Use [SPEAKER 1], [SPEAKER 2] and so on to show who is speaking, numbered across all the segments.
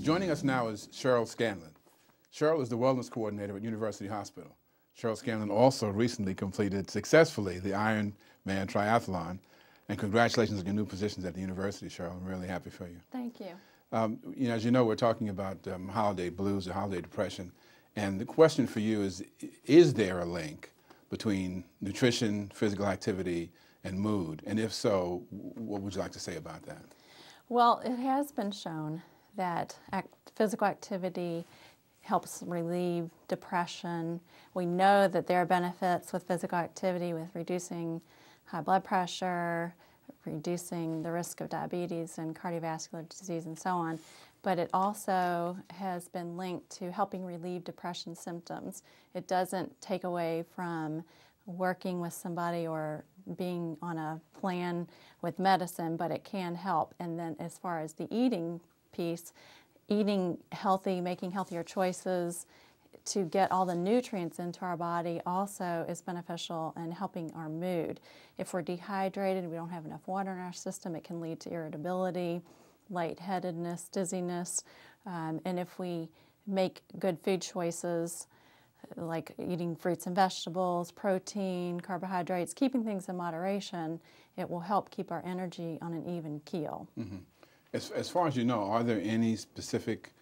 [SPEAKER 1] Joining us now is Cheryl Scanlon. Cheryl is the wellness coordinator at University Hospital. Cheryl Scanlon also recently completed successfully the Ironman triathlon. And congratulations on your new positions at the university, Cheryl. I'm really happy for you.
[SPEAKER 2] Thank you.
[SPEAKER 1] As you know, we're talking about holiday blues or holiday depression. And the question for you is there a link between nutrition, physical activity, and mood? And if so, what would you like to say about that?
[SPEAKER 2] Well, it has been shown that physical activity helps relieve depression. We know that there are benefits with physical activity with reducing high blood pressure, reducing the risk of diabetes and cardiovascular disease and so on. But it also has been linked to helping relieve depression symptoms. It doesn't take away from working with somebody or being on a plan with medicine, but it can help. And then as far as the eating piece, eating healthy, making healthier choices to get all the nutrients into our body also is beneficial in helping our mood. If we're dehydrated, we don't have enough water in our system, it can lead to irritability, lightheadedness, dizziness. And if we make good food choices, like eating fruits and vegetables, protein, carbohydrates, keeping things in moderation, it will help keep our energy on an even keel.
[SPEAKER 1] Mm-hmm. As far as you know, are there any specific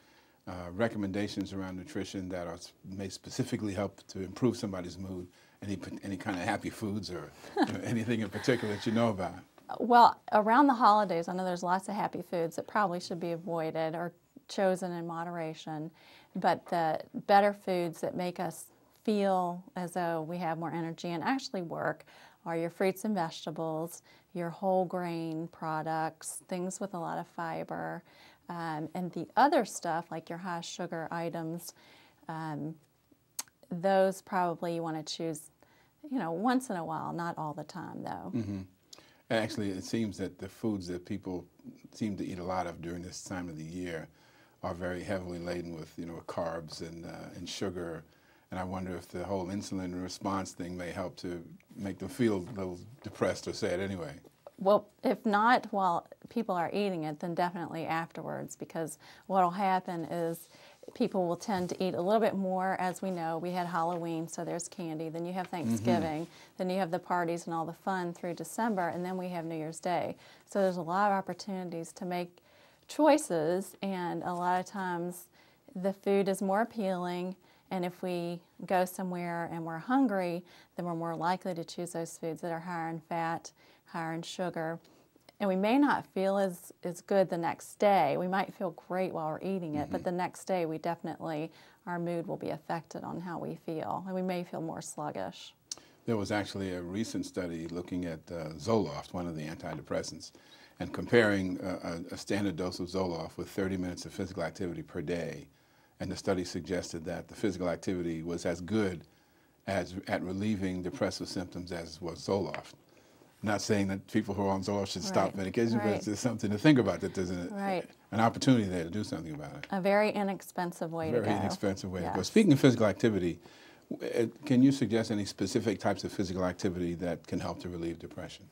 [SPEAKER 1] recommendations around nutrition that may specifically help to improve somebody's mood? Any kind of happy foods or anything in particular that you know about?
[SPEAKER 2] Well, around the holidays, I know there's lots of happy foods that probably should be avoided or chosen in moderation, but the better foods that make us feel as though we have more energy and actually work are your fruits and vegetables, your whole grain products, things with a lot of fiber, and the other stuff like your high sugar items, those probably you want to choose, once in a while, not all the time though.
[SPEAKER 1] Mm-hmm. Actually, it seems that the foods that people seem to eat a lot of during this time of the year are very heavily laden with, carbs and sugar. And I wonder if the whole insulin response thing may help to make them feel a little depressed or sad anyway.
[SPEAKER 2] Well, if not while people are eating it, then definitely afterwards, because what will happen is people will tend to eat a little bit more. As we know, we had Halloween, so there's candy. Then you have Thanksgiving. Mm-hmm. Then you have the parties and all the fun through December, and then we have New Year's Day. So there's a lot of opportunities to make choices, and a lot of times the food is more appealing. And if we go somewhere and we're hungry, then we're more likely to choose those foods that are higher in fat, higher in sugar. And we may not feel as good the next day. We might feel great while we're eating it, mm-hmm. but the next day our mood will be affected on how we feel. And we may feel more sluggish.
[SPEAKER 1] There was actually a recent study looking at Zoloft, one of the antidepressants, and comparing a standard dose of Zoloft with 30 minutes of physical activity per day. And the study suggested that the physical activity was as good at relieving depressive symptoms as was Zoloft. Not saying that people who are on Zoloft should stop medication, but it's something to think about, that there's an opportunity there to do something about it.
[SPEAKER 2] A very inexpensive way to go.
[SPEAKER 1] Very inexpensive way to go. Speaking of physical activity, can you suggest any specific types of physical activity that can help to relieve depression?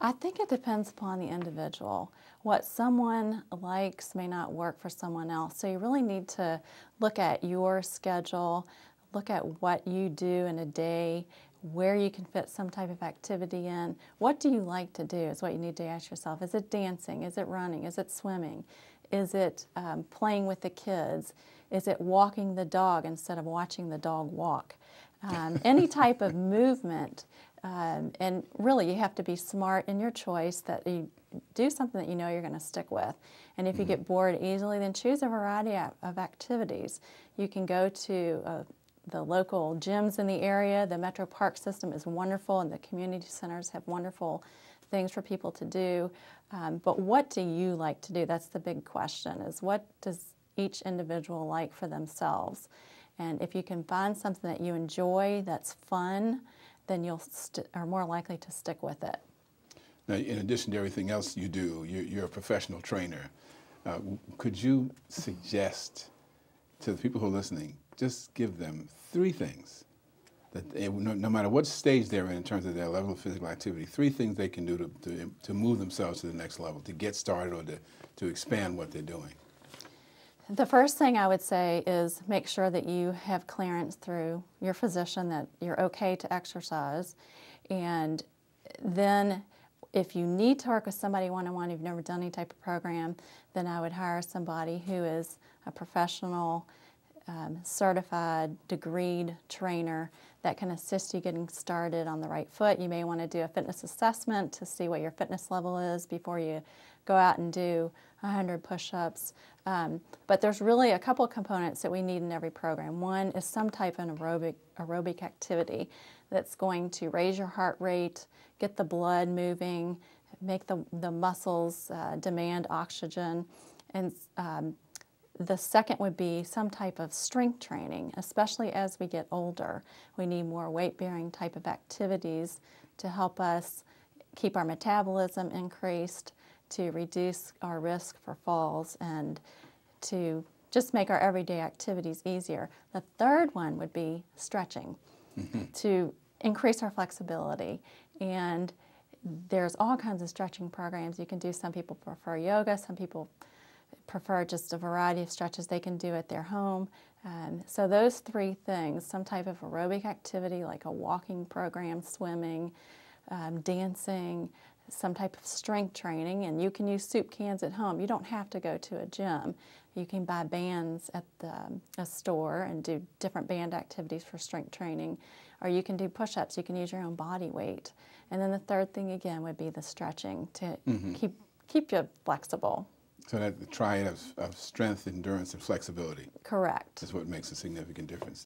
[SPEAKER 2] I think it depends upon the individual. What someone likes may not work for someone else. So you really need to look at your schedule, look at what you do in a day, where you can fit some type of activity in. What do you like to do is what you need to ask yourself. Is it dancing? Is it running? Is it swimming? Is it playing with the kids? Is it walking the dog instead of watching the dog walk? Any type of movement. And really, you have to be smart in your choice, that you do something that you know you're going to stick with. And if you get bored easily, then choose a variety of activities. You can go to the local gyms in the area. The Metro Park system is wonderful, and the community centers have wonderful things for people to do. But what do you like to do? That's the big question, is what does each individual like for themselves? And if you can find something that you enjoy, that's fun, then you'll are more likely to stick with it.
[SPEAKER 1] Now, in addition to everything else you do, you're a professional trainer. Could you suggest to the people who are listening, just give them 3 things that no matter what stage they're in terms of their level of physical activity, 3 things they can do to move themselves to the next level, to get started or to expand what they're doing?
[SPEAKER 2] The first thing I would say is make sure that you have clearance through your physician that you're okay to exercise. And then if you need to work with somebody one-on-one, you've never done any type of program, then I would hire somebody who is a professional, certified, degreed trainer that can assist you getting started on the right foot. You may want to do a fitness assessment to see what your fitness level is before you go out and do 100 push-ups. But there's really a couple of components that we need in every program. One is some type of aerobic activity that's going to raise your heart rate, get the blood moving, make the muscles demand oxygen. And the second would be some type of strength training, especially as we get older. We need more weight-bearing type of activities to help us keep our metabolism increased, to reduce our risk for falls, and to just make our everyday activities easier. The third one would be stretching to increase our flexibility. And there's all kinds of stretching programs you can do. Some people prefer yoga, some people prefer just a variety of stretches they can do at their home. So those three things, some type of aerobic activity like a walking program, swimming, dancing, some type of strength training, and you can use soup cans at home. You don't have to go to a gym. You can buy bands at a store and do different band activities for strength training, or you can do push-ups. You can use your own body weight. And then the third thing again would be the stretching to keep you flexible.
[SPEAKER 1] So that the triad of strength, endurance, and flexibility
[SPEAKER 2] Correct.
[SPEAKER 1] is what makes a significant difference.